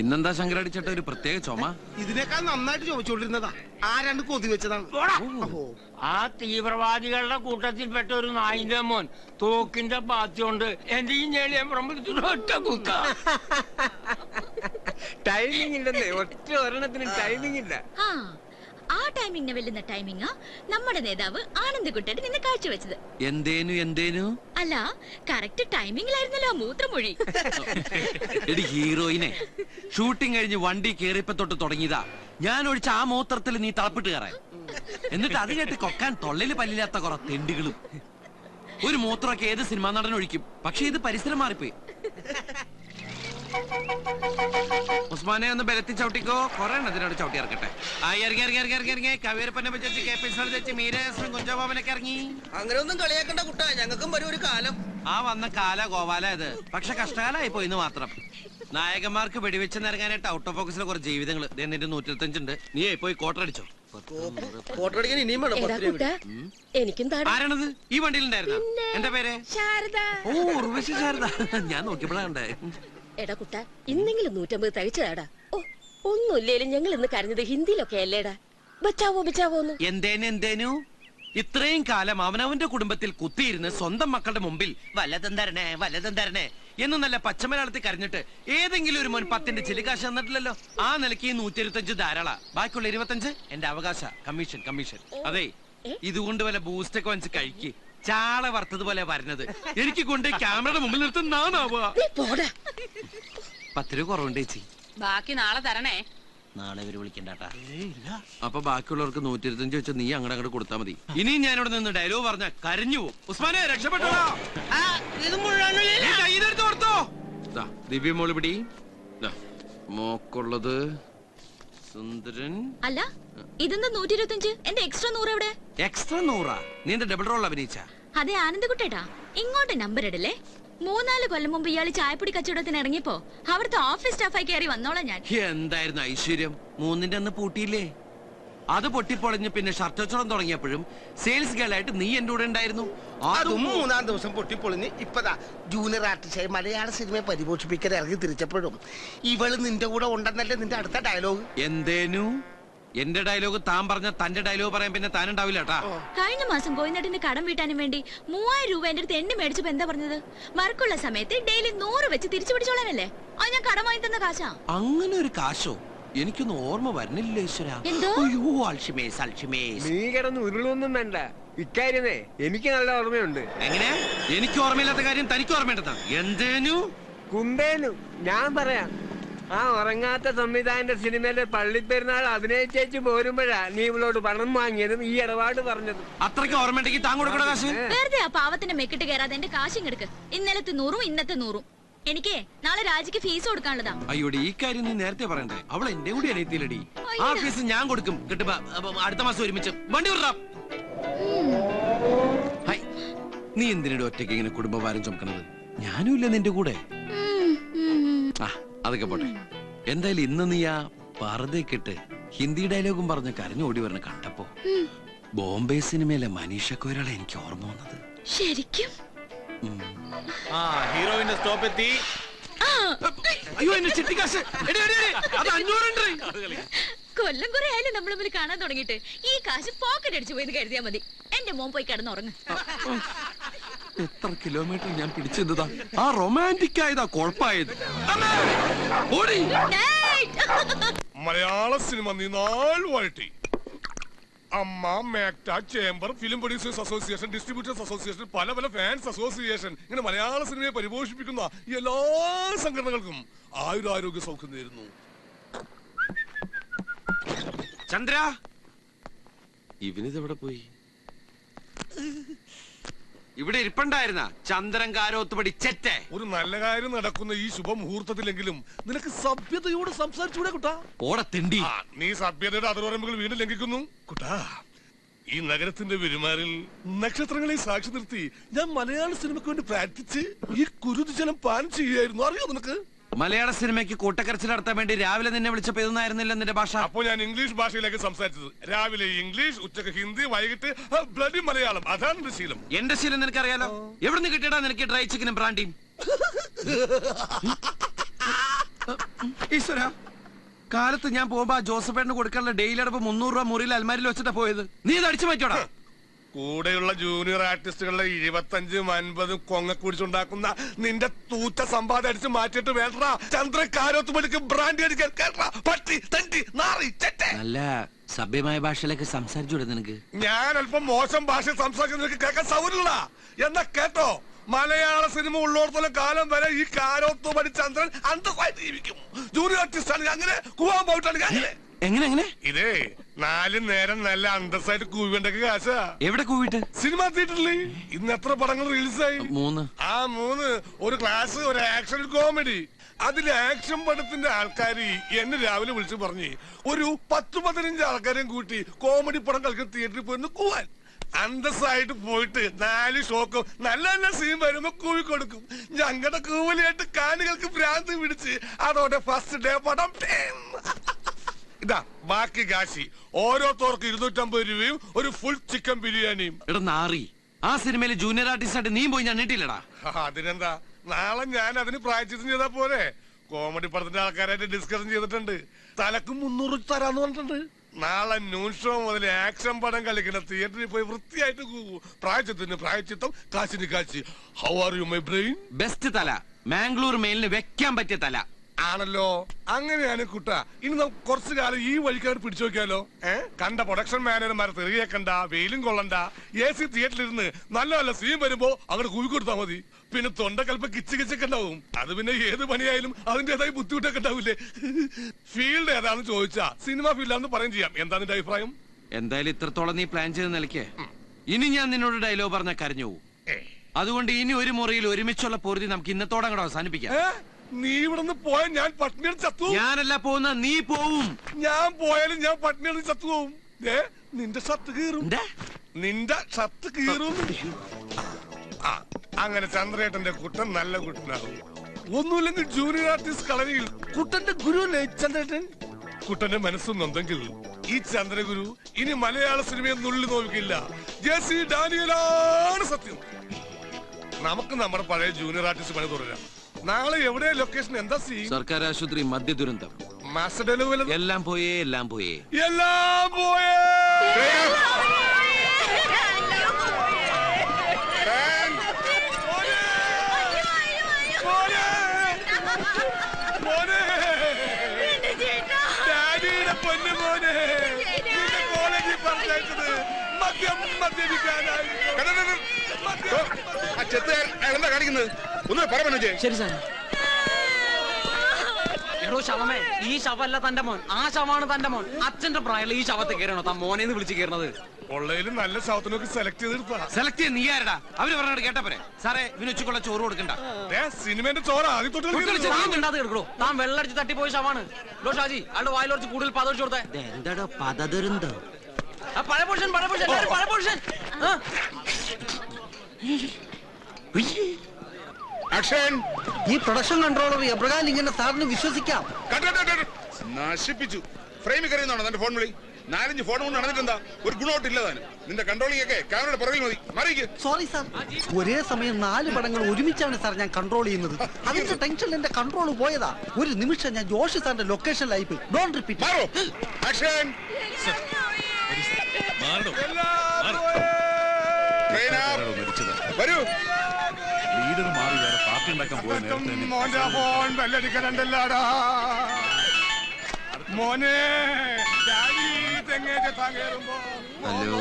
ഇന്നെന്താ ശങ്കരടിച്ചിട്ട് ഒരു പ്രത്യേക ചുമ? ഇതിനേക്കാൾ നന്നായിട്ട് ചോദിച്ചോണ്ടിരുന്നതാ. ആരാണ്ട് കൊതി വെച്ചതാണ്. ആ തീവ്രവാദികളുടെ കൂട്ടത്തിൽപ്പെട്ട ഒരു നായിന്റെ മോൻ തോക്കിന്റെ പാത്തിയോണ്ട് എന്റെ ഈ ഞെളിയം ഒറ്റ കുത്ത. ടൈമിംഗ് ഇല്ലെന്നേ, ഒറ്റ ഒരെണ്ണത്തിന് ടൈമിംഗ് ഇല്ല. ആ ടൈമിങ്ങിനെ വെല്ലുന്ന ടൈമിംഗ് നമ്മുടെ നേതാവ് ആനന്ദകുട്ടൻ നിന്നെ കാഴ്ചവെച്ചത്. എന്തേനു അല്ല, കറക്റ്റ് ടൈമിംഗിലായിരുന്നല്ലോ മൂത്രമൊഴി. എടി ഹീറോയിനെ, ഷൂട്ടിംഗ് കഴിഞ്ഞ് വണ്ടി കേറിയപ്പോ തൊട്ട് തുടങ്ങിയതാ ഞാൻ ഒഴിച്ച ആ മൂത്രത്തിൽ നീ തളപ്പിട്ട് കയറാൻ. എന്നിട്ട് അത് കേട്ട് കൊക്കാൻ തൊള്ളില് പല്ലില്ലാത്ത കുറെ തെണ്ടുകളും. ഒരു മൂത്രമൊക്കെ ഏത് സിനിമാ നടൻ ഒഴിക്കും, പക്ഷെ ഇത് പരിസരം മാറിപ്പോയി. ഉസ്മാനെ ഒന്ന് ബലത്തി ചവിട്ടിക്കോ, കുറെ എണ്ണത്തിനോട് ചവിട്ടി ഇറക്കട്ടെ. അങ്ങനെ ഒന്നും കളിയാക്കണ്ട കുട്ടാ, ഞങ്ങൾക്കും വരും ഒരു കാലം. ആ വന്ന കാല ഗോവാല ഇത്, പക്ഷെ കഷ്ടകാലായി പോയിന്ന് മാത്രം. നായകന്മാർക്ക് വെടിവെച്ച് നിറങ്ങാനായിട്ട് ഔട്ട് ഓഫ് ഫോക്കസിലെ കുറച്ച് ജീവിതങ്ങൾ നിന്റെ 125 ഉണ്ട്. നീ പോയി കോട്ടറടിച്ചോ. കോട്ടടിക്കാൻ ഇനിയും എനിക്കും ആരാണത് ഈ വണ്ടിയിലുണ്ടായിരുന്ന? എന്റെ പേര് ശാരദ. ഓ, ഉർവശി ശാരദ. ഞാൻ നോക്കിയപ്പോഴാണ്ടേ. എടാ കുട്ട, ഇന്നെങ്കിലും 150 തയ്ച്ചതാടാ. ഓ, ഒന്നുമില്ലേലും ഞങ്ങൾ ഇന്ന് കരഞ്ഞത് ഹിന്ദിയിലൊക്കെ അല്ലേടാ. ബച്ചാവോ ബച്ചാവോന്ന്. എന്തേനു ഇത്രയും കാലം അവനവന്റെ കുടുംബത്തിൽ കുത്തിയിരുന്ന് സ്വന്തം മക്കളുടെ മുമ്പിൽ വല്ലതും തരണേ എന്ന് നല്ല പച്ചമലയാളത്തിൽ കരഞ്ഞിട്ട് ഏതെങ്കിലും ഒരു മോൻ 10ന്റെ ചിലികാശ് തന്നിട്ടില്ലല്ലോ. ആ നിലയ്ക്ക് 125 ധാരാള, ബാക്കിയുള്ള 25 എന്റെ അവകാശ. കമ്മീഷൻ. അതെ, ഇതുകൊണ്ട് വല്ല ബൂസ്റ്റ് ഒക്കെ വെച്ച് കഴിക്ക്. ചാള വറുത്തതുപോലെ വരുന്നത് എനിക്ക് കൊണ്ട് ക്യാമറയുടെ മുമ്പിൽ നിർത്തുന്നാവുക. 10 രൂപ കുറവുണ്ട് ചേച്ചി, ബാക്കി നാളെ തരണേ. നാളെ ഇവര് വിളിക്കണ്ടാ. അപ്പൊ ബാക്കിയുള്ളവർക്ക് 125 വെച്ച് നീ അങ്ങോട്ട് കൊടുത്താ മതി. ഇനിയും ഞാനിവിടെ നിന്ന് ഡയലോഗ് പറഞ്ഞ കരഞ്ഞു പോകും. ഉസ്മാനെ രക്ഷപ്പെട്ടോ. ദിവ്യ മോള് പിടി. മോക്കുള്ളത് സുന്ദരൻ. അല്ല, ഇതെന്താ 125? എന്റെ എക്സ്ട്രാ 100 എവിടെ? എക്സ്ട്രാ 100? നീ എന്റെ ഡബിൾ റോൾ അഭിനയിച്ച? അതെ ആനന്ദകുട്ടേട്ടാ, ഇങ്ങോട്ട് നമ്പർ ഇടല്ലേ. 3-4 കൊല്ലം മുമ്പ് ഇയാള് ചായപ്പൊടി കച്ചവടത്തിന് ഇറങ്ങിയപ്പോ അവിടുത്തെ ഓഫീസ് സ്റ്റാഫായി കയറി വന്നോളാം ഞാൻ. എന്തായിരുന്നു ഐശ്വര്യം. 3ന്റെ അന്ന് പൂട്ടിയില്ലേ? അത് പൊട്ടിപ്പൊളിഞ്ഞ് പിന്നെ ഷർട്ട് വെച്ചോളം തുടങ്ങിയപ്പോഴും സെയിൽസ് ഗേൾ ആയിട്ട് നീ എന്റെ കൂടെ ഉണ്ടായിരുന്നു. അതും 3-ാം ദിവസം പൊട്ടിപ്പൊളിഞ്ഞ് ഇപ്പതാ ജൂനിയർ ആർട്ടിസ്റ്റായി മലയാള സിനിമയെ പരിപോഷിപ്പിക്കാൻ ഇറങ്ങി തിരിച്ചപ്പോഴും ഇവള് നിന്റെ കൂടെ ഉണ്ടെന്നല്ലേ നിന്റെ അടുത്ത ഡയലോഗ്. എന്തേനു? എന്റെ ഡയലോഗ് താൻ പറഞ്ഞ തന്റെ ഡയലോഗ് പറയാൻ പിന്നെ താനുണ്ടാവില്ല കേട്ടാ. കഴിഞ്ഞ മാസം കോയിനട്ടിന്റെ കടം വീട്ടാനും വേണ്ടി 3000 രൂപ എന്റെ അടുത്ത് എണ്ണ മേടിച്ചപ്പോ എന്താ പറഞ്ഞത്? വർക്കുള്ള സമയത്ത് ഡെയിലി 100 വെച്ച് തിരിച്ചു പിടിച്ചോളാനല്ലേ? അത് ഞാൻ കടം വാങ്ങി തന്ന കാശാ. അങ്ങനെ ഒരു കാശോ? എനിക്കൊന്നും ഓർമ്മ വരുന്നില്ല ഈശ്വര. നീ കിടന്ന് ഉരുളൊന്നും വേണ്ട. ഇക്കാര്യമേ എനിക്ക് നല്ല ഓർമ്മയുണ്ട്. എങ്ങനെ? എനിക്ക് ഓർമ്മയില്ലാത്ത കാര്യം തനിക്ക് ഓർമ്മയുണ്ടെന്നാ? എന്തേനു? കുമ്പേനു. ഞാൻ പറയാം, ആ ഉറങ്ങാത്ത സംവിധായകന്റെ സിനിമയിലെ പള്ളിപ്പെരുന്നാൾ അഭിനയിച്ചേച്ച് പോരുമ്പോഴാ നീ ഇവളോട് പണം വാങ്ങിയതും ഈ ഇടപാട് പറഞ്ഞതും. അത്രയ്ക്ക് ഓർമ്മയുണ്ടെങ്കിൽ താൻ കൊടുക്കണ കാശ്. വെറുതെ ആ പാവത്തിന്റെ മെക്കിട്ട് കയറാതെ എന്റെ കാശും കിടക്ക്. ഇന്നലത്തെ 100ഉം ഇന്നത്തെ 100ഉം. എനിക്ക് നാളെ രാജിക്ക് ഫീസ് കൊടുക്കാനുള്ളതാ. അയ്യോടി, ഈ കാര്യം നീ നേരത്തെ പറയണ്ടേ. അവൾ എന്റെ കൂടി അനിയത്തിയിലടി. ആ ഫീസ് ഞാൻ കൊടുക്കും. കിട്ടുമ്പോ അടുത്ത മാസം ഒരുമിച്ച് വണ്ടി വിടാം. നീ എന്തിനോട് ഒറ്റയ്ക്ക് ഇങ്ങനെ കുടുംബഭാരം ചുമക്കണത്? ഞാനും ഇല്ല നിന്റെ കൂടെ. അതൊക്കെ പോട്ടെ. എന്തായാലും ഇന്ന് നീ ആ പർദ്ദക്കിട്ട് ഹിന്ദി ഡയലോഗും പറഞ്ഞ് കരഞ്ഞു ഓടി വരണ കണ്ടപ്പോ ബോംബെ സിനിമയിലെ മനീഷ കൊയ്രാളെ എനിക്ക് ഓർമ്മ വന്നത്. ശരിക്കും? ഹീറോയിന്റെ സ്റ്റോപ്പ് എത്തി. അയ്യോ, എന്റെ ചിട്ടിക്കാശ്. അത് 500. കൊല്ലം കുറെ ആയാലും നമ്മൾ തമ്മിൽ കാണാൻ തുടങ്ങിയിട്ട്. ഈ കാശ് പോക്കറ്റ് അടിച്ചു പോയി കരുതിയാ മതി. എന്റെ മോൻ പോയി കിടന്നുറങ്ങ. എത്ര കിലോമീറ്റർ ഞാൻ പിടിച്ചെന്നതാ. ആ റൊമാൻറ്റിക് ആയതാ കുഴപ്പമായത്. മലയാള സിനിമ നീനാൾ വഴറ്റി. AMMA, MACTA, chamber, film producers association, distributors association, പല പല ഫാൻസ് അസോസിയേഷൻ, ഇങ്ങനെ മലയാള സിനിമയെ പരിപോഷിപ്പിക്കുന്ന എല്ലാ സംഘടനകൾക്കും ആയുരാരോഗ്യ സൗഖ്യം നേരുന്നു. ചന്ദ്ര, ഇവനിതെവിടെ പോയി? ഇവിടെ ഇരിപ്പുണ്ടായിരുന്ന ചന്ദ്രൻ കാരോത്തുപടി ചെറ്റേ. ഒരു നല്ല കാര്യം നടക്കുന്ന ഈ ശുഭമുഹൂർത്തത്തിലെങ്കിലും നിനക്ക് സഭ്യതയോട് സംസാരിച്ചൂടെ കുട്ടാ? ഓടത്തിണ്ടി. നീ സഭ്യതയുടെ അതിർവരമ്പുകൾ വീണ്ടും ലംഘിക്കുന്നു കുട്ടാ. ഈ നഗരത്തിന്റെ പെരുമാറിൽ നക്ഷത്രങ്ങളെ സാക്ഷി നിർത്തി ഞാൻ മലയാള സിനിമയ്ക്ക് വേണ്ടി പ്രാർത്ഥിച്ച് ഈ കുരുതിജലം പാനം ചെയ്യുകയായിരുന്നു. അറിയോ നിനക്ക്? മലയാള സിനിമയ്ക്ക് കൂട്ടക്കരച്ചിൽ നടത്താൻ വേണ്ടി രാവിലെ നിന്നെ വിളിച്ചപ്പോ ഇതൊന്നായിരുന്നില്ല നിന്റെ ഭാഷ. അപ്പൊ ഞാൻ ഇംഗ്ലീഷ് ഭാഷയിലേക്ക് സംസാരിച്ചത്. രാവിലെ ഇംഗ്ലീഷ്, ഉച്ചക്ക് ഹിന്ദി, വൈകിട്ട് ബ്ലഡി മലയാളം. അതാണ് എന്റെ ശീലം. എന്റെ ശീലം നിനക്കറിയാലോ. എവിടെ നിന്ന് കിട്ടിയടാ നിനക്ക് ഡ്രൈ ചിക്കനും ബ്രാൻഡിയും? ഈശ്വര, കാലത്ത് ഞാൻ പോകുമ്പോ ആ ജോസഫേട്ടന് കൊടുക്കാനുള്ള ഡെയിലി അടപ്പ് 300 രൂപ മുറിയിൽ അൽമാരിൽ വെച്ചിട്ടാ പോയത്. നീ ഇത് അടിച്ചു മാറ്റോടാ. കൂടെയുള്ള ജൂനിയർ ആർട്ടിസ്റ്റുകളുടെ 25ഉം 50ഉം കൊങ്ങ കുടിച്ചുണ്ടാക്കുന്ന നിന്റെ തൂറ്റ സമ്പാദം അടിച്ച് മാറ്റിയിട്ട് വേണ്ടാ ചന്ദ്രക്കാരോത്ത് പഠിക്കും ബ്രാൻഡി അടിക്കാൻ കേട്ടാ പട്ടി തണ്ടി നാറി ചെറ്റെ. നല്ല സഭ്യമായ ഭാഷയിലേക്ക് സംസാരിച്ചൂടെ നിനക്ക്? ഞാൻ അല്പം മോശം ഭാഷ സംസാരിക്കുന്ന നിനക്ക് കേൾക്കാൻ സൗകര്യമില്ല എന്നാ കേട്ടോ. മലയാള സിനിമ ഉള്ളോടത്തോളം കാലം വരെ ഈ കാരോത്ത് പടി ചന്ദ്രൻ അന്തസ്സായിട്ട് ജീവിക്കും. ജൂനിയർ ആർട്ടിസ്റ്റ് ആണ് അങ്ങനെ കൂവാൻ പോയിട്ടാണ് അങ്ങനെ. എങ്ങനെ ഇതേ 4 നേരം നല്ല അന്തസ്സായിട്ട് കൂവേണ്ടൊക്കെ കാശാ. എവിടെ കൂവിട്ട്? സിനിമ തിയേറ്ററിൽ ഇന്ന് എത്ര പടങ്ങൾ റിലീസായി? 3. ആ 3 ഒരു ക്ലാസ്, ഒരു ആക്ഷൻ, കോമഡി. അതിൽ ആക്ഷൻ പടത്തിന്റെ ആൾക്കാർ എന്നെ രാവിലെ വിളിച്ചു പറഞ്ഞ് ഒരു 10-15 ആൾക്കാരെയും കൂട്ടി കോമഡി പടം കളിക്കുന്ന തിയേറ്ററിൽ പോയി കൂവാൻ. അന്തസ്സായിട്ട് പോയിട്ട് 4 ഷോക്കും നല്ല നല്ല സീൻ വരുമ്പോ കൂവി കൊടുക്കും. ഞങ്ങളുടെ കൂവലിയായിട്ട് കാണികൾക്ക് ഭ്രാന്ത് പിടിച്ച് അതോടെ ഫസ്റ്റ് ഡേ പടം ഇതാ ബാക്കി കാശി ഓരോരുത്തർക്ക് 250 രൂപയും ഒരു ഫുൾ ചിക്കൻ ബിരിയാണിയും. എടാ നാറി, ആ സിനിമയിൽ ജൂനിയർ ആർട്ടിസ്റ്റ് ആയിട്ട് നീ പോയി ഞാൻ നീട്ടില്ലടാ. അതിനെന്താ, നാളെ ഞാൻ അതിന് പ്രായച്ചിത്തം ചെയ്താ പോരെ. കോമഡി പടത്തിന്റെ ആൾക്കാരായിട്ട് ഡിസ്കഷൻ ചെയ്തിട്ടുണ്ട്. തലക്ക് 300 തരാന്ന് പറഞ്ഞിട്ടുണ്ട്. നാളെ ന്യൂൺ ഷോ മുതൽ ആക്ഷൻ പടം കളിക്കുന്ന തിയേറ്ററിൽ പോയി വൃത്തിയായിട്ട് പ്രായച്ചിത്തത്തിന് പ്രായച്ചിത്തം, കാശിന് Kashi. How are you my brain? Best തല, മാംഗ്ലൂർ മെയിലിന് വെക്കാൻ പറ്റിയ തല ആണല്ലോ. അങ്ങനെയാണ് കുട്ട. ഇനി നമുക്ക് കുറച്ചു കാലം ഈ വഴിക്കാർ പിടിച്ചു നോക്കിയാലോ? കണ്ട പ്രൊഡക്ഷൻ മാനേജർമാരെ തെറിയേക്കണ്ട, വെയിലും കൊള്ളണ്ട, AC തിയേറ്ററിലിരുന്ന് നല്ല നല്ല സീൻ വരുമ്പോ അങ്ങോട്ട് കൂവി കൊടുത്താൽ മതി. പിന്നെ തൊണ്ടക്കൽപ്പം കിച്ചൊക്കെ ഉണ്ടാവും. അത് പിന്നെ ഏത് പണിയായാലും അതിന്റേതായ ബുദ്ധിമുട്ടൊക്കെ ഉണ്ടാവില്ലേ? ഫീൽഡ് ഏതാണെന്ന് ചോദിച്ചാ സിനിമ ഫീൽഡാന്ന് പറയും ചെയ്യാം. എന്താ നിന്റെ അഭിപ്രായം? എന്തായാലും ഇത്രത്തോളം നീ പ്ലാൻ ചെയ്ത് നിലയ്ക്ക് ഇനി ഞാൻ നിന്നോട് ഡയലോഗ് പറഞ്ഞ കരഞ്ഞു പോകും. അതുകൊണ്ട് ഇനി ഒരു മുറിയിൽ ഒരുമിച്ചുള്ള പൊറുതി നമുക്ക് ഇന്നത്തോടെ അങ്ങോട്ട് അവസാനിപ്പിക്കാം. നീ ഇവിടുന്ന് പോയാ ഞാൻ പട്ടിണി ചത്തു. ഞാനല്ല പോകുന്ന, നീ പോവും. ഞാൻ പോയാലും ഞാൻ പട്ടിണി ചത്തു പോവും. നിന്റെ ഷർട്ട് കീറും, നിന്റെ ഷർട്ട് കീറും. അങ്ങനെ ചന്ദ്രേട്ടന്റെ കുട്ടൻ നല്ല കുട്ടനാകും. ഒന്നുമില്ലെങ്കിൽ ജൂനിയർ ആർട്ടിസ്റ്റ് കളരിയിൽ കുട്ടന്റെ ഗുരുവല്ലേ ചന്ദ്രേട്ടൻ. കുട്ടന്റെ മനസ്സൊന്നുണ്ടെങ്കിൽ ഈ ചന്ദ്രഗുരു ഇനി മലയാള സിനിമയെ നുള്ളി നോക്കില്ല. JC ഡാനിയലാണ് സത്യം. നമുക്ക് നമ്മുടെ പഴയ ജൂനിയർ ആർട്ടിസ്റ്റ് പണി തുടരാം. നാളെ എവിടെ ലൊക്കേഷൻ? എന്താ സീ? സർക്കാർ ആശുപത്രി, മദ്യ ദുരന്തം. മാസ്റ്റർ ഡെലിവറി എല്ലാം പോയേ, എല്ലാം പോയേ, എല്ലാം പോയേ. ഡാഡിയുടെ പൊന്നു മോനെ കോളേജിൽ പറഞ്ഞത് മദ്യം മദ്യപിക്കാനായി. എന്താ കാണിക്കുന്നത്? ഒന്ന് പറഞ്ഞു. ശരി സാർ. എടോ ശവമേ, ഈ ശവല്ല തന്റെ മോൻ, ആ ശവമാണ് തന്റെ മോൻ. അച്ഛന്റെ പ്രായമുള്ള ഈ ശവത്തെ കയറണോ താൻ മോനെന്ന് വിളിച്ച് കയറണത്? ഉള്ളതിലും നല്ല ശവത്തിനൊക്കെ സെലക്ട് ചെയ്തെടുത്താ. സെലക്ട് ചെയ്ത് നീ ആരടാ? അവര് പറഞ്ഞോട് കേട്ടപ്പോരെ. സാറേ, ഇവന് ഉച്ചക്കുള്ള ചോറ് കൊടുക്കണ്ട. സിനിമന്റെ ചോറ ആദ്യം താൻ മിണ്ടാതെ കിടക്കണോ? താൻ വെള്ളടിച്ച് തട്ടിപ്പോയി ശവാണ്. ലോ ഷാജി, അയാളുടെ വായിലോർച്ച് കൂടുതൽ പതവെച്ച് കൊടുത്തേ. എന്താടോ പദദുരന്തം? പഴയ പൊസിഷൻ, പഴയ പൊസിഷൻ, പഴയ പൊസിഷൻ. ഈ പ്രൊഡക്ഷൻ കൺട്രോളർ എബ്രഹാം ലിങ്കനെ സാറിന് വിശ്വസിക്കാം? നശിപ്പിച്ചു. ഫ്രെയിമിൽ കറിയുന്നതാണോ തന്റെ ഫോൺ വിളി? 4-5 ഫോൺ കൊണ്ട് നടന്നിട്ടെന്താ? ഒരു ഗുണമായിട്ടില്ലതാണ്. നിന്റെ കൺട്രോളിംഗ് ഒക്കെ ക്യാമറയുടെ പുറകിൽ മതി. മറിയിക്ക്. സോറി സാർ, ഒരേ സമയം 4 പടങ്ങൾ ഒരുമിച്ചാണ് സാർ ഞാൻ കൺട്രോൾ ചെയ്യുന്നത്. അതിന്റെ ടെൻഷനിൽ എന്റെ കൺട്രോൾ പോയതാ. ഒരു നിമിഷം ഞാൻ ജോഷി സാറിന്റെ ലൊക്കേഷനിലായി പോയി. Don't repeat. വരൂ. ലീഡർ മാറി വേറെ പാർട്ടി ഉണ്ടാക്കാൻ പോയല്ലോടാ മോനെ. ഹലോ,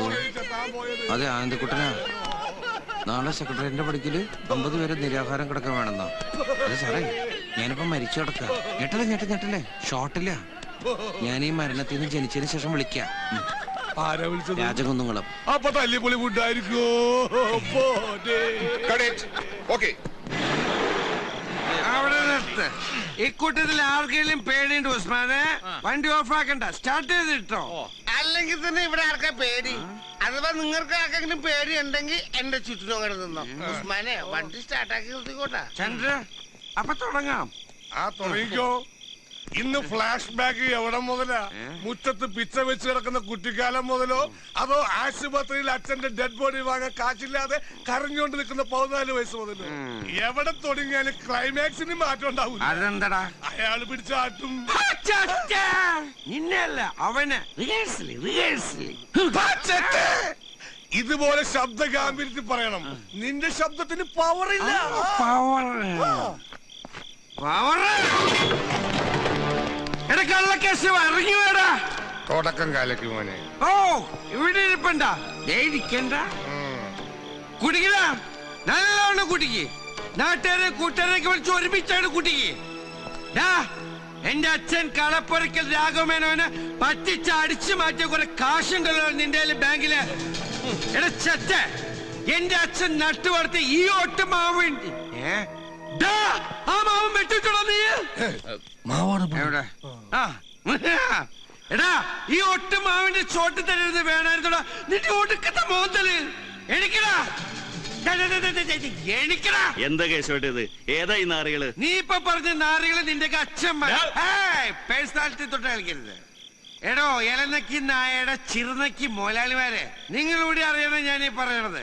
അതെ ആനന്ദക്കുട്ടനാ. നാളെ സെക്രട്ടറിന്റെ പടിക്കല് 50 പേര് നിരാഹാരം കിടക്കാൻ വേണമെന്നാ. അതെ സാറേ, ഞാനിപ്പോ മരിച്ചു കിടക്ക. ഞെട്ടല്ലേ ഷോട്ടില്ല. ഞാൻ ഈ മരണത്തിൽ നിന്ന് ജനിച്ചതിന് ശേഷം വിളിക്കാം. രാജകുന്നുങ്ങളും. അപ്പൊ തല്ലിപ്പൊളി ഫുഡായിരിക്കോ? അവിടെ നിർത്ത്. ഇക്കൂട്ടത്തിൽ ആർക്കെങ്കിലും പേടിയുണ്ട് ഉസ്മാനെ? വണ്ടി ഓഫ് ആക്കണ്ട, സ്റ്റാർട്ട് ചെയ്തിട്ടോ. അല്ലെങ്കിൽ തന്നെ ഇവിടെ ആർക്കാ പേടി? അഥവാ നിങ്ങൾക്ക് ആർക്കെങ്കിലും പേടി ഉണ്ടെങ്കിൽ എന്റെ ചുറ്റിനും അങ്ങനെ നിന്നോ. ഉസ്മാനെ, വണ്ടി സ്റ്റാർട്ടാക്കി നിർത്തിക്കോട്ടെ. ചന്ദ്ര, അപ്പൊ തുടങ്ങാം. തുടങ്ങിക്കോ. ഇന്ന് ഫ്ലാഷ് ബാക്ക് എവിടെ മുതലാ? മുറ്റത്ത് പിച്ച വെച്ച് കിടക്കുന്ന കുട്ടിക്കാലം മുതലോ അതോ ആശുപത്രിയിൽ അച്ഛന്റെ ഡെഡ് ബോഡി വാങ്ങാൻ കാശില്ലാതെ കരഞ്ഞുകൊണ്ട് നിൽക്കുന്ന 14 വയസ്സ് മുതലോ? എവിടെ തുടങ്ങിയാലും ക്ലൈമാക്സിന് മാറ്റം ഉണ്ടാവും. അതെന്താടാ? അയാള് പിടിച്ചാട്ടും. നിന്നല്ല അവന്. ഇതുപോലെ ശബ്ദ ഗാംഭീര്യത്തിൽ പറയണം. നിന്റെ ശബ്ദത്തിന് പവറില്ല. ഇറങ്ങി വേടാ. തുടക്കം കാലക്ക് മോനെ. ഓ ഇവിടെ ഇരിപ്പണ്ട. ദേവിക്കണ്ട. കുടിക്കല നല്ലോണം കുടിക്ക്. നാട്ടുകാരെ കൂട്ടുകാരൊക്കെ വിളിച്ച് ഒരുമിച്ചാണ് കുടിക്ക്. എന്റെ അച്ഛൻ കളപ്പുരക്കൽ രാഘവമേനോനെ പറ്റിച്ച് അടിച്ചു മാറ്റിയ കുറെ കാശുണ്ടല്ലോ നിന്റെ ബാങ്കില്. എടാ ചത്ത, എന്റെ അച്ഛൻ നട്ടുവളർത്തി ഈ ഒട്ട് മാവ് ആ മാവും വെട്ടിട്ടുണ്ടോ നീ? എടാ ഈ ഒട്ട് മാവിന്റെ ചോട്ട് തരരുത് വേണമായിരുന്നോടാ നിന്റെ ഒടുക്കത്തെ മോന്തല്. എണിക്കടാ എണിക്കടാ. എന്താ കേശോട്ടത്? ഏതാ ഈ നാറികള്? നീ ഇപ്പൊ പറഞ്ഞ നാറികള് നിന്റെ അച്ഛൻ പേഴ്സണാലിറ്റി തൊട്ട് കളിക്കരുത്. എടോ ഇലനക്കി നായയുടെ ചിറുനക്കി മോലാളിമാരെ നിങ്ങളൂടെ അറിയണം ഞാൻ ഈ പറയണത്.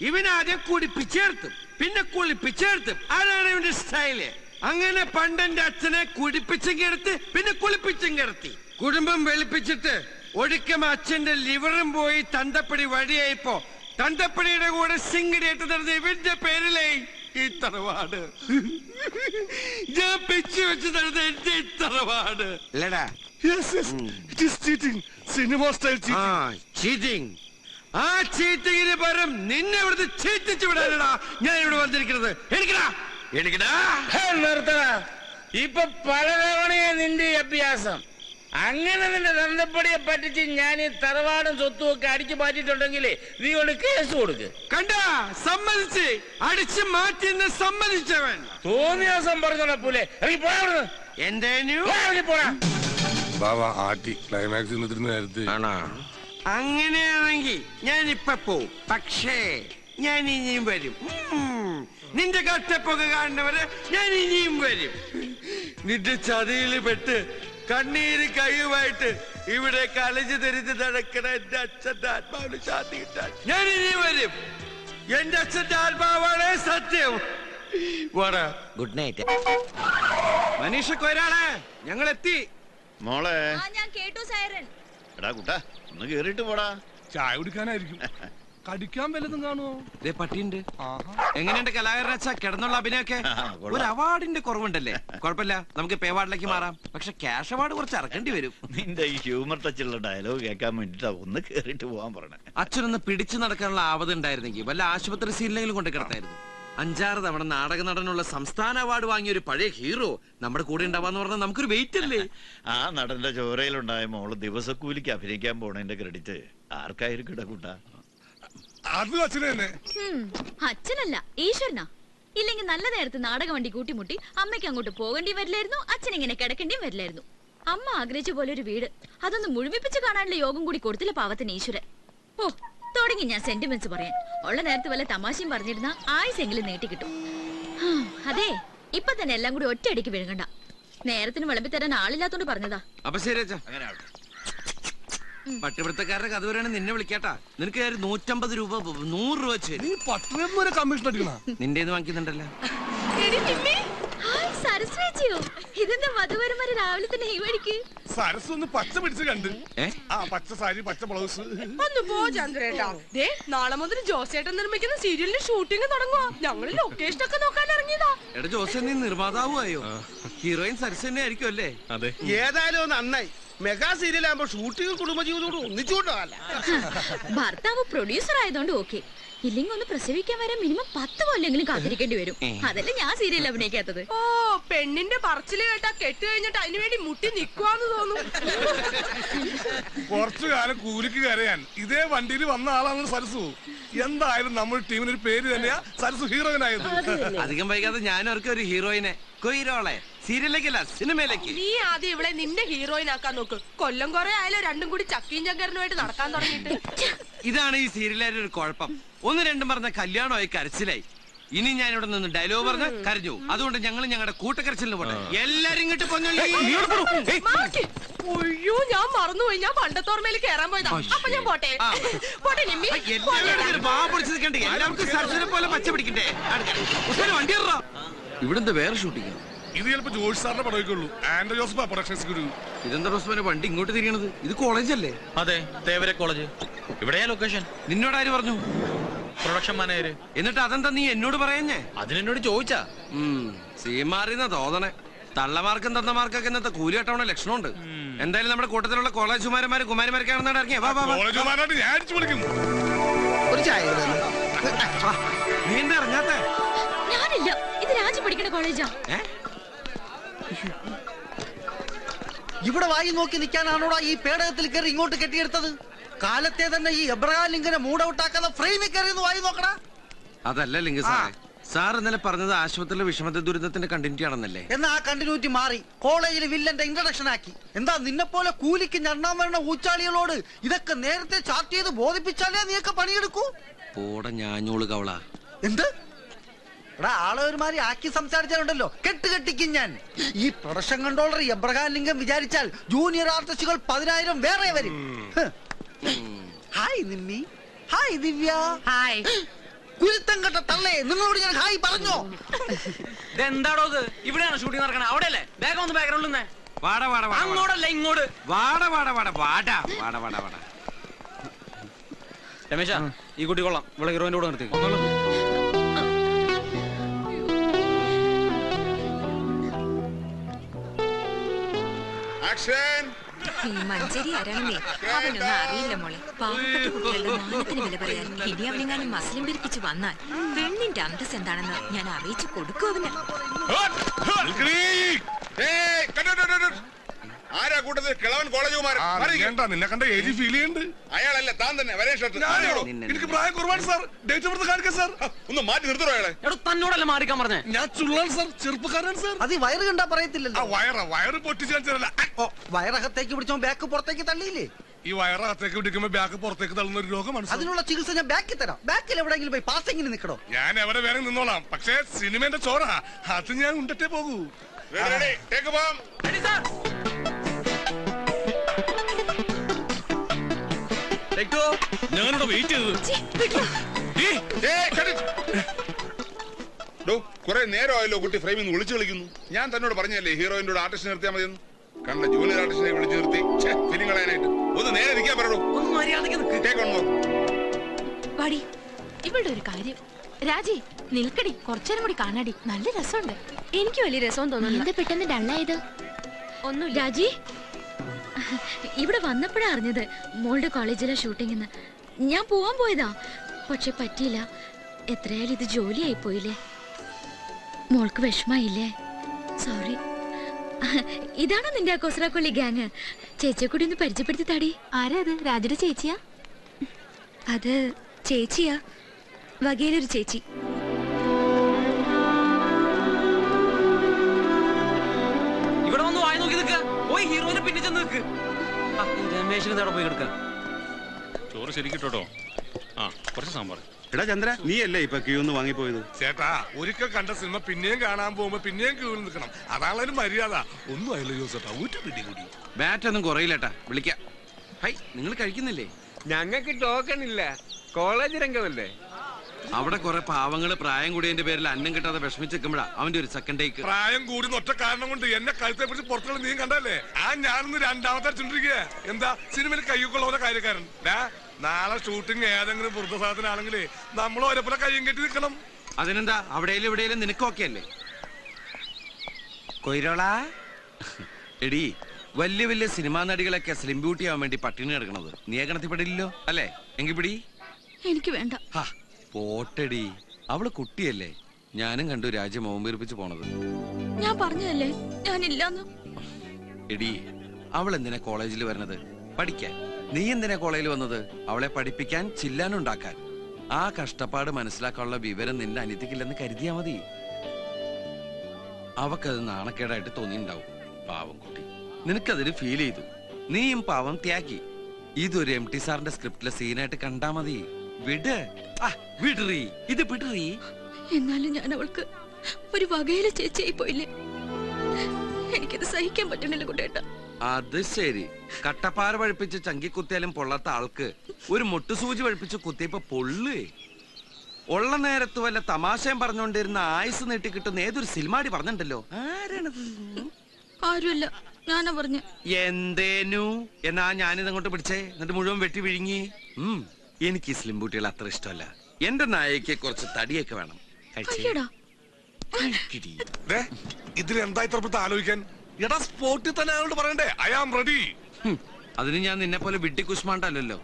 ഇവനാദ്യം കുടിപ്പിച്ചേർത്തും പിന്നെ കുളിപ്പിച്ചേർത്തും. അതാണ് ഇവന്റെ സ്റ്റൈല്. അങ്ങനെ പണ്ടെന്റെ അച്ഛനെ കുടിപ്പിച്ചും കിടത്തി പിന്നെ കുളിപ്പിച്ചും കിടത്തി. കുടുംബം വെളുപ്പിച്ചിട്ട് ഒടുക്കം അച്ഛന്റെ ലിവറും പോയി തന്തപ്പടി വഴിയായിപ്പോ തന്തപ്പടിയുടെ കൂടെ സിംഗിടേറ്റ് നടന്ന ഇവന്റെ പേരിലേ ഈ തറവാട്. ഞാൻ പിച്ചു വെച്ച് നടന്ന എന്റെ ഈ തറവാട് അല്ലടാ. ആ ചീറ്റിങ്ങിന് പകരം നിന്നെ ഇവിടുത്തെ ചീറ്റിച്ചു വിടാനടാ ഞാൻ ഇവിടെ വന്നിരിക്കുന്നത്. നിർത്തടാ. ഇപ്പൊ പലതവണയാ നിന്റെ അഭ്യാസം. അങ്ങനെ നിന്റെ തന്തപ്പടിയെ പറ്റിച്ച് ഞാൻ ഈ തറവാടും സ്വത്തും ഒക്കെ അടിച്ചു മാറ്റിയിട്ടുണ്ടെങ്കിൽ നീ കൊണ്ട് കേസ് കൊടുക്ക്. കണ്ട സമ്മതിച്ച് അടിച്ചു മാറ്റി സമ്മതിച്ചവൻ തോന്നിയാസം പറഞ്ഞോളാ പോലെ എന്റെ അങ്ങനെയാണെങ്കിൽ ഞാൻ ഇപ്പൊ പോവും. പക്ഷേ ഞാൻ ഇനിയും വരും. നിന്റെ കട്ടപ്പൊക്കെ കാണുന്നവരെ ഞാൻ ഇനിയും വരും. നിന്റെ ചതിയിൽ പെട്ട് കണ്ണീര് കൈയുമായിട്ട് ഇവിടെ കലഞ്ഞു തെരിഞ്ഞ് നടക്കണ എന്റെ അച്ഛന്റെ ആത്മാവിന് ശാന്തി കിട്ടാൻ ഞാൻ ഇനിയും വരും. എന്റെ അച്ഛന്റെ ആത്മാവാണ് സത്യം. Good night. മനീഷക്ക് ഒരാളെ ഞങ്ങൾ എത്തി. മോളെ ഞാൻ കേട്ടു സൈറൻ. എടാ കുട്ടാ ഒന്ന് കേറിട്ട് പോടാ. ചായ കുടിക്കാനായിരിക്കും. കടിക്കാൻ വല്ലതും കാണുമോ? പട്ടിയുണ്ട്. എങ്ങനെയുണ്ട് കലാകാരനച്ചാ കിടന്നുള്ള അഭിനയൊക്കെ? ഒരു അവാർഡിന്റെ കുറവുണ്ടല്ലേ? കുഴപ്പമില്ല, നമുക്ക് പേ അവാർഡിലേക്ക് മാറാം. പക്ഷെ ക്യാഷ് അവാർഡ് കുറച്ച് ഇറക്കേണ്ടി വരും. നിന്റെ ഈ ഹ്യൂമർ ടച്ചുള്ള ഡയലോഗ് കേൾക്കാൻ വേണ്ടിട്ടാ ഒന്ന് കേറിട്ട് പോവാൻ പറഞ്ഞേ. അച്ഛനൊന്ന് പിടിച്ചു നടക്കാനുള്ള ആവത് ഉണ്ടായിരുന്നെങ്കിൽ വല്ല ആശുപത്രി സീനിലെങ്കിലും കൊണ്ട് കിടത്തായിരുന്നു. 5-6 തവണ നാടക നടനുള്ള സംസ്ഥാന അവാർഡ് വാങ്ങിയ ഒരു പഴയ ഹീറോ നമ്മുടെ കൂടെ ഉണ്ടാവാന്ന് പറഞ്ഞാൽ നമുക്കൊരു വെയിറ്റ് അല്ലേ? ആ നടന്റെ ചോരയിലുണ്ടായ മോള് ദിവസക്കൂലിക്ക് അഭിനയിക്കാൻ പോണതിന്റെ ക്രെഡിറ്റ് ആർക്കായിരിക്കും കൂട്ടാ? അത് അച്ഛനെ തന്നെ. അച്ഛനല്ല, ഈശ്വരനാ. ഇല്ലെങ്കിൽ നല്ല നേരത്ത് നാടക വണ്ടി കൂട്ടിമുട്ടി അമ്മയ്ക്ക് അങ്ങോട്ട് പോകേണ്ടി വരില്ലായിരുന്നു. അച്ഛൻ ഇങ്ങനെ കിടക്കേണ്ടിയും വരില്ലായിരുന്നു. അമ്മ ആഗ്രഹിച്ച പോലെ ഒരു വീട് അതൊന്ന് മുഴുമിപ്പിച്ച് കാണാനുള്ള യോഗം കൂടി കൊടുത്തില്ല പാവത്തിന് ഈശ്വരൻ. ഓ തുടങ്ങി ഞാൻ സെന്റിമെന്റ്സ് പറയാൻ. ഉള്ള നേരത്ത് വല്ല തമാശയും പറഞ്ഞിരുന്ന ആയുസെങ്കിലും നീട്ടി കിട്ടും. അതെ ഇപ്പൊ തന്നെ എല്ലാം കൂടി ഒറ്റയടിക്ക് വിഴുങ്ങണ്ട. നേരത്തിന് വിളമ്പി തരാൻ ആളില്ലാത്തോണ്ട് പറഞ്ഞതാ. അപ്പൊ ശരി അച്ഛാ. പട്ടിപിടുത്തക്കാരുടെ കഥ വരെയാണ് നിന്നെ വിളിക്കാട്ടാ. നിനക്ക് 150 രൂപ 100 രൂപ വെച്ച് കമ്മീഷൻ അടിക്കണ നിന്റെ വാങ്ങിക്കുന്നുണ്ടല്ലോ. ഇതെന്താ മധുവരന്മാര് രാവിലെ തന്നെ ഈ വഴിക്ക്? സരസ് ഒന്ന് പച്ച പിടിച്ച് കണ്ട്. ആ പച്ച സാരി പച്ച ബ്ലൗസ്. ഒന്ന് പോ ചന്ദ്രേട്ടാ. ദേ നാളെ മുതൽ ജോസേട്ടൻ നിർമ്മിക്കുന്ന സീരിയലിന്റെ ഷൂട്ടിംഗ് തുടങ്ങുവാ. ഞങ്ങള് ലൊക്കേഷൻ ഒക്കെ നോക്കാൻ ഇറങ്ങിയതാ. എടാ ജോസ് നീ നിർമ്മാതാവുമായോ? ഹീറോയിൻ സരസ് തന്നെ ആയിരിക്കും അല്ലേ? അതെ. ഏതായാലും നന്നായി. മെഗാ സീരിയൽ ആകുമ്പോ ഷൂട്ടിംഗ് കുടുംബജീവിതോട് ഒന്നിച്ചോട്ടല്ല. ഭർത്താവ് പ്രൊഡ്യൂസർ ആയതുകൊണ്ട് ഓക്കെ. ഇല്ലെങ്കിൽ ഒന്ന് പ്രസവിക്കാൻ വരെ മിനിമം 10 കൊല്ലെങ്കിലും കാത്തിരിക്കേണ്ടി വരും. അതല്ലേ ഞാൻ സീരിയൽ അഭിനയിക്കാത്തത്. ഓ പെണ്ണിന്റെ പറച്ചില് കേട്ടാ കെട്ട് കഴിഞ്ഞിട്ട് അതിനുവേണ്ടി മുട്ടി നിക്കുവാന്ന് തോന്നുന്നു. കുറച്ചു കാലം കൂലിക്ക് കരയാൻ ഇതേ വണ്ടിയിൽ വന്ന ആളാണ് സരസു. എന്തായാലും നമ്മുടെ ടീമിനൊരു പേര് തന്നെയാ സരസു ഹീറോയിനായത്. അധികം വൈകാതെ ഞാൻ അവർക്ക് ഒരു ഹീറോയിനെ കൊയ്റോളെ സീരിയലിലേക്കല്ല സിനിമയിലേക്ക്. നീ ആദ്യം ഇവിടെ നിന്റെ ഹീറോയിൻ ആക്കാൻ നോക്ക്. കൊല്ലം കുറെ ആയാലും രണ്ടും കൂടി ചക്കീം ചങ്കരനുമായിട്ട് നടക്കാൻ തുടങ്ങിയിട്ട്. ഇതാണ് ഈ സീരിയലിന്റെ ഒരു കുഴപ്പം. 1-2 പറഞ്ഞ കല്യാണമായി കരച്ചിലായി. ഇനി ഞാൻ ഇവിടെ നിന്ന് ഡയലോഗ് പറഞ്ഞ് കരഞ്ഞു. അതുകൊണ്ട് ഞങ്ങൾ ഞങ്ങളുടെ കൂട്ടക്കരച്ചിലിന് പോട്ടെ. എല്ലാരും ഇങ്ങോട്ട് പൊന്നോളി. അയ്യോ ഞാൻ മറന്നുപോയി. ഞാൻ പണ്ടത്തോർമയിൽ കേറാൻ പോയതാ. അപ്പൊ ഞാൻ പോട്ടെ പോട്ടെ നിമ്മി. എല്ലാവർക്കും സർജനെ പോലെ പച്ച പിടിക്കണ്ടേ? വണ്ടി ഇവിടെന്താ വേറെ ഷൂട്ടിങ്? ഇത് ചിലപ്പോ ജോഷി സാറിന്റെ പടമൊക്കെയുള്ളൂ. ആൻഡ്രോ ജോസഫ് പ്രൊഡക്ഷൻസ് ഗുരു. ഇതെന്താ റോസ്മാനെ വണ്ടി ഇങ്ങോട്ട് തിരിയണത്? ഇത് കോളേജല്ലേ? അതെ, തേവര കോളേജ്. ഇവിടെയാ ലൊക്കേഷൻ. നിന്നോട് ആര് പറഞ്ഞു? Production manager. എന്നിട്ട് അതെന്താ നീ എന്നോട് പറയുന്നേ? അതിനെന്നോട് ചോദിച്ചാ. സീമാറിന്ന തോന്നണേ. തള്ളമാർക്കും തന്നമാർക്കൊക്കെ ഇന്നത്തെ കൂലി കെട്ടവണ ലക്ഷണമുണ്ട്. എന്തായാലും നമ്മുടെ കൂട്ടത്തിലുള്ള കോളേജ് കുമാരന്മാരും കുമാരിമാരൊക്കെയാണെന്നാണ് ഇറങ്ങിയ. ഒരു ചായ നീ എന്താ ഇറങ്ങാത്തെ? ഞാനില്ല, ഇത് രാജു പഠിക്കുന്ന കോളേജാ. ഇവിടെ വായി നോക്കി നിൽക്കാനാണോടാ ഈ പേടകത്തിൽ കയറി ഇങ്ങോട്ട് കെട്ടിയെടുത്തത്? കാലത്തെ തന്നെ ഈ എബ്രഹാം ലിങ്കനെ മൂഡ് ഔട്ടാക്കാതെ ഫ്രെയിമിൽ കയറി വായി നോക്കടാ. അതല്ല ലിംഗ സാറേ, സാർ ഇന്നലെ പറഞ്ഞത് ആശുപത്രിയിലെ വിഷമത്തെ ദുരിതത്തിന്റെ കണ്ടിന്യൂറ്റി ആണെന്നല്ലേ? എന്നാ ആ കണ്ടിന്യൂറ്റി മാറി കോളേജിൽ വില്ലന്റെ ഇൻട്രഡക്ഷൻ ആക്കി. എന്താ നിന്നെ പോലെ കൂലിക്ക് ഞണ്ണാൻ വരുന്ന ഊച്ചാളികളോട് ഇതൊക്കെ നേരത്തെ ചാർട്ട് ചെയ്ത് ബോധിപ്പിച്ചാലേ നീയൊക്കെ പണിയെടുക്കൂ. പോടെ ഞാഞ്ഞോള് കവള. എന്ത് എടാ, ആളെ ഒരുമാതിരി ആക്കി സംസാരിച്ചാലുണ്ടല്ലോ കെട്ടുകെട്ടിക്കും ഞാൻ. ഈ പ്രൊഡക്ഷൻ കൺട്രോളർ എബ്രഹാം ലിംഗം വിചാരിച്ചാൽ ജൂനിയർ ആർട്ടിസ്റ്റുകൾ 10,000 വേറെ വരും. ഹായ് നിമ്മി. ഹായ് ദിവ്യ. ഹായ് കുരുത്തം കെട്ട തള്ളേ, നിങ്ങളോട് ഞാൻ ഹായ് പറഞ്ഞോ? എന്താടോ ഇത്? ഇവിടെയാണ് ഷൂട്ടിംഗ് നടക്കണേ. അവിടെയല്ലേ? വേഗം ഒന്ന് ബാക്ക്ഗ്രൗണ്ടിൽ നിന്ന് വാട വാട വാട. അങ്ങോട്ടല്ല ഇങ്ങോട്ട്. വാട വാട വാട വാട വാട വാട വാട. രമേശ, ഈ കുട്ടി കൊള്ളാം. ഇവിടെ ഹീറോയിന്റെ കൂടെ നിർത്തി. ആക്ഷൻ. ഈ മഞ്ചേരി ആരാണെന്നേ അവനൊന്നും അറിയില്ല മോളെ. പാവപ്പെട്ട കുട്ടികളുടെ മാനത്തിന് വില പറയാൻ ഇനി അവനെങ്ങാനും മസ്ലിം പിരിപ്പിച്ച് വന്നാൽ പെണ്ണിന്റെ അന്തസ് എന്താണെന്ന് ഞാൻ അറിയിച്ചു കൊടുക്കും അവന്. ആരാ കൂട്ടത്തിൽ കിളവൻ കോളേജ് കുമാരൻ? നിന്നെ കണ്ട ഏജ് ഫീൽ ചെയ്യുന്നുണ്ട്. അയാളല്ല, താൻ തന്നെ. വരേ ഷർട്ട്. എനിക്ക് പ്രായം കുറവാണ് സാർ. ഡേറ്റ് ഓഫ് ബർത്ത് കാണിക്കാം സാർ. ഒന്ന് മാറ്റി നിർത്തണോ അയാളെ? തന്നോടല്ല മാറിക്കാൻ പറഞ്ഞേ. ഞാൻ ചുള്ളാൻ സാർ, ചെറുപ്പക്കാരൻ സാർ. അത് ഈ വയറ് കണ്ടാ പറയത്തില്ലല്ലോ. വയറ് പൊട്ടിച്ചല്ല. വയറകത്തേക്ക് പിടിച്ചോ ബാക്ക് പുറത്തേക്ക് തള്ളിയില്ലേ? ഈ വയറകത്തേക്ക് പിടിക്കുമ്പോ ബാക്ക് പുറത്തേക്ക് തള്ളുന്ന ഒരു രോഗമാണ്. അതിനുള്ള ചികിത്സ ഞാൻ ബാക്കിൽ തരാം. ബാക്കിൽ എവിടെയെങ്കിലും പോയി പാസിങ്ങിന് നിൽക്കണോ? ഞാൻ എവിടെ വേറെ നിന്നോളാം. പക്ഷേ സിനിമന്റെ ചോറ അത് ഞാൻ ഉണ്ടേ പോകൂ. ഞാനിവിടെ വെയിറ്റ് ചെയ്തത്. കുറെ നേരമായല്ലോ കുട്ടി ഫ്രെയിമിൽ നിന്ന് വിളിച്ചു കളിക്കുന്നു. ഞാൻ തന്നോട് പറഞ്ഞല്ലേ ഹീറോയിന്റെ കൂടെ ആർട്ടിസ്റ്റ് നിർത്തിയാൽ മതിയെന്ന്. കണ്ട ജൂനിയർ ആർട്ടിസ്റ്റിനെ വിളിച്ചു നിർത്തി ഫിലിം കളയാനായിട്ട്. ഒന്ന് നേരെ നിൽക്കാൻ പറയൂ. വാടി, ഇവളുടെ ഒരു കാര്യം. രാജി നിൽക്കടി, കുറച്ചേരം കൂടി കാണാടി. നല്ല രസമുണ്ട്. എനിക്ക് വലിയ രസം തോന്നുന്നു. എന്താ പെട്ടെന്ന് ഡള്ളായത്? ഒന്നും രാജി, ഇവിടെ വന്നപ്പോഴാ അറിഞ്ഞത് മോളുടെ കോളേജിലെ ഷൂട്ടിംഗ്. ഞാൻ പോവാൻ പോയതാ, പക്ഷെ പറ്റിയില്ല. എത്രയായാലും ഇത് ജോലിയായി പോയില്ലേ. മോൾക്ക് വിഷമായില്ലേ? സോറി. ഇതാണോ നിന്റെ കൊസ്രാക്കൊള്ളി ഗ്യാങ്? ചേച്ചിയെ കൂടി ഒന്ന് പരിചയപ്പെടുത്തി താടി. ആരാ അത്? രാജയുടെ ചേച്ചിയാ? അത് ചേച്ചിയാ, വകയിലൊരു ചേച്ചി. ഇവിടെ വന്ന് വായി നോക്കി നിൽക്കുക. പോയി ഹീറോയിനെ പിന്നെ ചെന്ന് നിൽക്ക്. രമേശിന് അവിടെ പോയി കിടക്കുക. ചോറ് ശരിക്കിട്ടോ. ആ, കുറച്ച് സാമ്പാർ. എടാ ചന്ദ്ര, നീ അല്ലേ ഇപ്പൊ ക്യൂ ഒന്ന് വാങ്ങിപ്പോയത്? ചേട്ടാ, ഒരിക്കൽ കണ്ട സിനിമ പിന്നെയും കാണാൻ പോകുമ്പോ പിന്നെയും ക്യൂവിൽ നിൽക്കണം. അതാണൊരു മര്യാദ. ഒന്നും ആയില്ല ജോസേട്ടാ, ഊറ്റ പിടി കൂടി. ബാറ്റ് ഒന്നും കുറയില്ലട്ടാ. വിളിക്കാം. ഹൈ, നിങ്ങൾ കഴിക്കുന്നില്ലേ? ഞങ്ങൾക്ക് ടോക്കൺ ഇല്ല. കോളേജ് രംഗമല്ലേ. അവിടെ കുറെ പാവങ്ങള് പ്രായം കൂടിയതിന്റെ പേരിൽ അന്നം കിട്ടാതെ വിഷമിച്ചിരിക്കുമ്പോഴാ അവന്റെ ഒരു സെക്കൻഡ് ടേക്ക്. പ്രായം കൂടി ഒറ്റ കാരണം കൊണ്ട് എന്നെ കഴുത്തെ പിടിച്ച് പുറത്തുള്ള നീ കണ്ടല്ലേ? ഞാനൊന്ന് രണ്ടാമത്തെ അടിച്ചോണ്ടിരിക്കുക. എന്താ സിനിമയിൽ കയ്യൊക്കെയുള്ള കാര്യക്കാരൻ. നാളെ ഷൂട്ടിംഗ് ഏതെങ്കിലും വൃദ്ധസാധനാണെങ്കിലേ നമ്മൾ ഒരേപോലെ കയ്യും കെട്ടി നിൽക്കണം. അതിനെന്താ, അവിടെയും ഇവിടെയും നിനക്കൊക്കെ അല്ലേ? കൊയ്രോളാ എടി, വലിയ വലിയ സിനിമാ നടികളൊക്കെ സ്ലിം ബ്യൂട്ടി ആവാൻ വേണ്ടി പട്ടിണി കിടക്കണത് നീ ഗണത്തിൽപ്പെടില്ലല്ലോ അല്ലേ? എങ്കിൽ പിടി. എനിക്ക് വേണ്ട. പോട്ടടി, അവള് കുട്ടിയല്ലേ. ഞാനും കണ്ടു രാജ്യം മോമ്പീർപ്പിച്ച് പോണത്. ഞാൻ പറഞ്ഞതല്ലേ ഞാനില്ലാന്ന്. എടി, അവൾ എന്തിനാ കോളേജിൽ വരണത്? പഠിക്കാൻ. നീ എന്തിനാ കോളേജിൽ വന്നത്? അവളെ പഠിപ്പിക്കാൻ, ചില്ലാനുണ്ടാക്കാൻ. ആ കഷ്ടപ്പാട് മനസ്സിലാക്കാനുള്ള വിവരം നിന്റെ അനിയത്തിക്കില്ലെന്ന് കരുതിയാ മതി. അവക്കത് നാണക്കേടായിട്ട് തോന്നിണ്ടാവും. പാവം കുട്ടി, നിനക്കതിന് ഫീൽ ചെയ്തു. നീയും പാവം ത്യാഗി. ഇതൊരു MT സാറിന്റെ സ്ക്രിപ്റ്റിലെ സീനായിട്ട് കണ്ടാ മതി. വിട്. വിടറി, ഇത് വിടറി. എന്നാലും ഞാൻ അവൾക്ക് ഒരു വകയിലെ ചേച്ചിയായി പോയില്ലേ. എനിക്കത് സഹിക്കാൻ പറ്റണില്ല കുട്ടേട്ടാ. അത് ശരി, കട്ടപ്പാറ പഴിപ്പിച്ച് ചങ്കിക്കുത്തിയാലും പൊള്ളാത്ത ആൾക്ക് ഒരു മുട്ടുസൂചി പഴിപ്പിച്ച് കുത്തിയപ്പോ പൊള്ളേ. ഉള്ള നേരത്ത് വല്ല തമാശയും പറഞ്ഞുകൊണ്ടിരുന്ന ആയുസ് നീട്ടി കിട്ടുന്ന ഏതൊരു സിനിമാടി പറഞ്ഞിട്ടുണ്ടല്ലോ. ആരാണത്? ആരുമല്ല, ഞാനാ പറഞ്ഞ. എന്തേനു എന്നാ ഞാനിത് അങ്ങോട്ട് പിടിച്ചേ, എന്നിട്ട് മുഴുവൻ വെട്ടി വിഴുങ്ങി. എനിക്ക് സ്ലിം ബൂട്ടികൾ അത്ര ഇഷ്ടമല്ല. എന്റെ നായക്ക് കുറച്ച് തടിയൊക്കെ വേണം. ഇതിലെന്താ ഇത്ര ആലോചിക്കാൻ? എടാ സ്പോട്ടിൽ തന്നെ ആളോട് പറയണ്ടേ ഐ ആം റെഡി. അതിന് ഞാൻ നിന്നെ പോലെ വിഡ്ഢി കുഷ്മാണ്ടല്ലോ.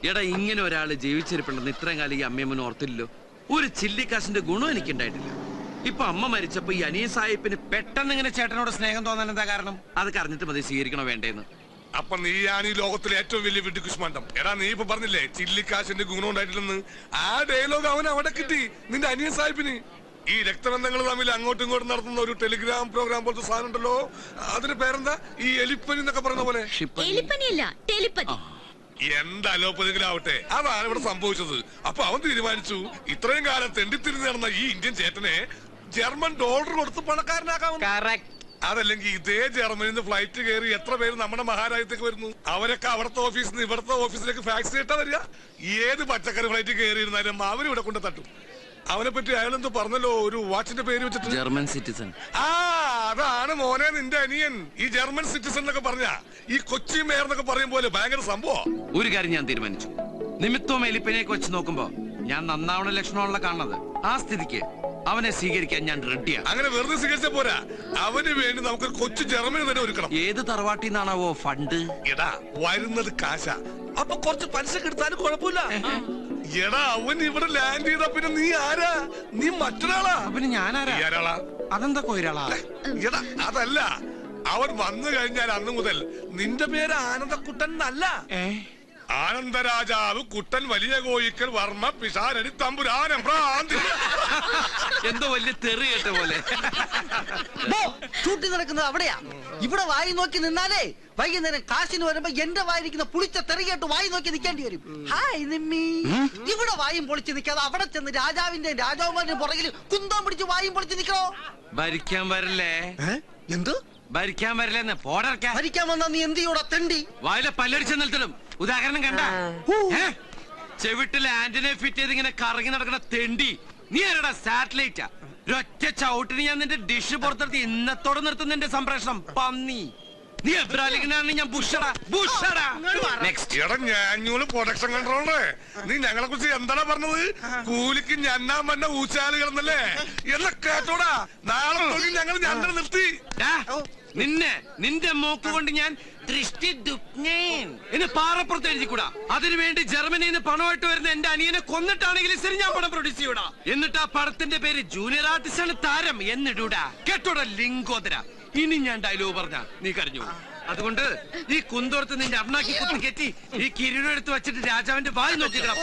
എടാ, ഇങ്ങനെ ഒരാള് ജീവിച്ചിരിപ്പുണ്ടെന്ന് ഇത്രയും കാലം ഈ അമ്മയമ്മന് ഓർത്തില്ലല്ലോ. ഒരു ചില്ലിക്കാശിന്റെ ഗുണം എനിക്കുണ്ടായിട്ടില്ല. ഇപ്പൊ അമ്മ മരിച്ചപ്പോ ഈ അനിയ സാഹിബിന് പെട്ടെന്ന് ഇങ്ങനെ ചേട്ടനോട് സ്നേഹം തോന്നാൻ എന്താ കാരണം? അതൊക്കെ അറിഞ്ഞിട്ട് മതി സ്വീകരിക്കണോ വേണ്ടേന്ന്. അപ്പൊ നീയാണ് ഈ ലോകത്തിലെ ഏറ്റവും വലിയ വിഡ്ഢി കുഷ്മാണ്ടം. എടാ, നീ ഇപ്പൊ പറഞ്ഞില്ലേ ചില്ലിക്കാശിന്റെ ഗുണം ഉണ്ടായിട്ടില്ലെന്ന്. ആ ഡയലോഗ് അവൻ അവിടെ കിട്ടി, നിന്റെ അനിയ സാഹിബിന്. ഈ രക്തബന്ധങ്ങൾ തമ്മിൽ അങ്ങോട്ടും ഇങ്ങോട്ടും നടത്തുന്ന ഒരു ടെലിഗ്രാം പ്രോഗ്രാം പോലത്തെ സാധനം ഉണ്ടല്ലോ, അതിന് പേരെന്താ? ഈ എലിപ്പനി എന്നൊക്കെ പറയുന്ന പോലെ. എന്താ അലോപ്പതിങ്കിലും ആവട്ടെ, അതാണ് ഇവിടെ സംഭവിച്ചത്. അപ്പൊ അവൻ തീരുമാനിച്ചു ഇത്രയും കാലം തെണ്ടിത്തിരിഞ്ഞ് നടന്ന ഈ ഇന്ത്യൻ ചേട്ടനെ ജർമ്മൻ ഡോളർ കൊടുത്ത് പണക്കാരനാക്കാമെന്ന്. അതല്ലെങ്കിൽ ഇതേ ജർമ്മനിൽ നിന്ന് ഫ്ലൈറ്റ് കയറി എത്ര പേര് നമ്മുടെ മഹാരാജ്യത്തേക്ക് വരുന്നു. അവരൊക്കെ അവിടുത്തെ ഓഫീസിൽ നിന്ന് ഇവിടുത്തെ ഓഫീസിലേക്ക് ഫാക്സ് ചെയ്തിട്ടാ വരിക. ഏത് പച്ചക്കറി ഫ്ലൈറ്റ് കയറിയിരുന്നാലും അവരിവിടെ കൊണ്ട് തട്ടും. അവനെ പറ്റി അയാളെന്ത് പറഞ്ഞല്ലോ, ഒരു വാച്ചിന്റെ പേര് വെച്ചിട്ട് ജർമ്മൻ സിറ്റിസൺ. ആ, അതാണ് മോനെ നിന്റെ അനിയൻ. ഈ ജർമ്മൻ സിറ്റിസൺ എന്നൊക്കെ പറഞ്ഞ ഈ കൊച്ചി മേയർ എന്നൊക്കെ പറയും പോലെ ഭയങ്കര സംഭവം. ഒരു കാര്യം ഞാൻ തീരുമാനിച്ചു, നിമിത്തവും എലിപ്പനെയൊക്കെ വെച്ച് നോക്കുമ്പോ ഞാൻ നന്നാവണ ലക്ഷണമാണല്ലോ കാണുന്നത്. ആ സ്ഥിതിക്ക് അവനെ സ്വീകരിക്കാൻ ഞാൻ റെഡിയാണ്. അങ്ങനെ വെറുതെ സ്വീകരിച്ച പോരാ, അവന് വേണ്ടി നമുക്കൊരു കൊച്ചു ജർമ്മനി തന്നെ ഒരുക്കണം. ഏത് തറവാട്ടിൽ നിന്നാണാവോ ഫണ്ട്? എടാ, വരുന്നത് കാശ, അപ്പൊ കുറച്ച് പലിശ എടുത്താലും കുഴപ്പമില്ല. എടാ, അവൻ ഇവിടെ ലാൻഡ് ചെയ്താ പിന്നെ നീ ആരാ? നീ മറ്റൊരാളാ. പിന്നെ ഞാനാരാ? അതെന്താ കൊയിരാളാ? എടാ, അതല്ല, അവൻ വന്നു കഴിഞ്ഞാൽ അന്ന് മുതൽ നിന്റെ പേര് ആനന്ദക്കുട്ടൻ എന്നല്ല, ആനന്ദരാജാവ് കുട്ടൻ വലിയ കോയിക്കൽ വർമ്മ പിഷാരടി തമ്പുരാനം ഭ്രാന്തി. എന്തോ വലിയ തെറി കേട്ട പോലെ. ഷൂട്ടിംഗ് നടക്കുന്നത് അവിടെയാ. ഇവിടെ വായി നോക്കി നിന്നാലേ വൈകുന്നേരം കാശിന് വരുമ്പോ എന്റെ വായിരിക്കുന്ന പുളിച്ച തെറി കേട്ട് വായി നോക്കി നിൽക്കേണ്ടി വരും. ഹായ് നിമ്മി. ഇവിടെ വായും പൊളിച്ച് നിൽക്കാതെ അവിടെ ചെന്ന് രാജാവിന്റെ രാജാവുമാരുടെ പുറകിൽ കുന്തം പിടിച്ച് വായും പൊളിച്ച് നിൽക്കണോ? ഭരിക്കാൻ വരല്ലേ? എന്ത് ഭരിക്കാൻ വരില്ലെന്ന്? പോടർക്കാൻ ഭരിക്കാൻ വന്നാ നീ എന്ത് ചെയ്യോടാ തെണ്ടി? വായിലെ പല്ലടിച്ച് നിർത്തണം. ഉദാഹരണം കണ്ട ചെവിട്ടിലെ ആന്റിനെ ഫിറ്റ് ചെയ്ത് ഇങ്ങനെ കറങ്ങി നടക്കുന്ന തെണ്ടി. നീ ആരടാ? സാറ്റലൈറ്റാ? ഒറ്റ ചവിട്ടിന് ഞാൻ നിന്റെ ഡിഷ് പുറത്തെടുത്ത് ഇന്നത്തോടെ നിർത്തുന്ന നിന്റെ സംപ്രേഷണം. പന്നി നീ എബ്രാലിംഗനാണ്, ഞാൻ ബുഷടാ. പ്രൊഡക്ഷൻ കൺട്രോളറെ, നീ ഞങ്ങളെ കുറിച്ച് എന്താണ് പറഞ്ഞത്? കൂലിക്ക് ഞന്നാൻ വന്ന ഊച്ചാല് കിടന്നല്ലേ എന്നാ കേട്ടോടാ. നാളെ ഞങ്ങൾ ഞങ്ങൾ നിർത്തി. നിന്റെ മൂക്ക് കൊണ്ട് ഞാൻ ദൃഷ്ടി എന്ന് പാറപ്പുറത്ത് എഴുതിക്കൂടാ. അതിനുവേണ്ടി ജർമ്മനിയിൽ നിന്ന് പണമായിട്ട് വരുന്ന എന്റെ അനിയനെ കൊന്നിട്ടാണെങ്കിലും ശരി ഞാൻ പണം പ്രൊഡ്യൂസ് ചെയ്യൂടാ. എന്നിട്ട് ആ പടത്തിന്റെ പേര് ജൂനിയർ ആർട്ടിസ്റ്റ് ആണ് താരം എന്നിടൂടാ. കേട്ടോടാ ലിംഗോദര. ഇനി ഞാൻ ഡയലോഗ് പറഞ്ഞ നീ കരഞ്ഞു. അതുകൊണ്ട് ഈ കുന്തോർത്ത് നിന്റെ അണ്ണാക്കി കുത്തി കെറ്റി ഈ കിരീടം എടുത്ത് വെച്ചിട്ട് രാജാവിന്റെ വായി നോക്കിക്കടാ.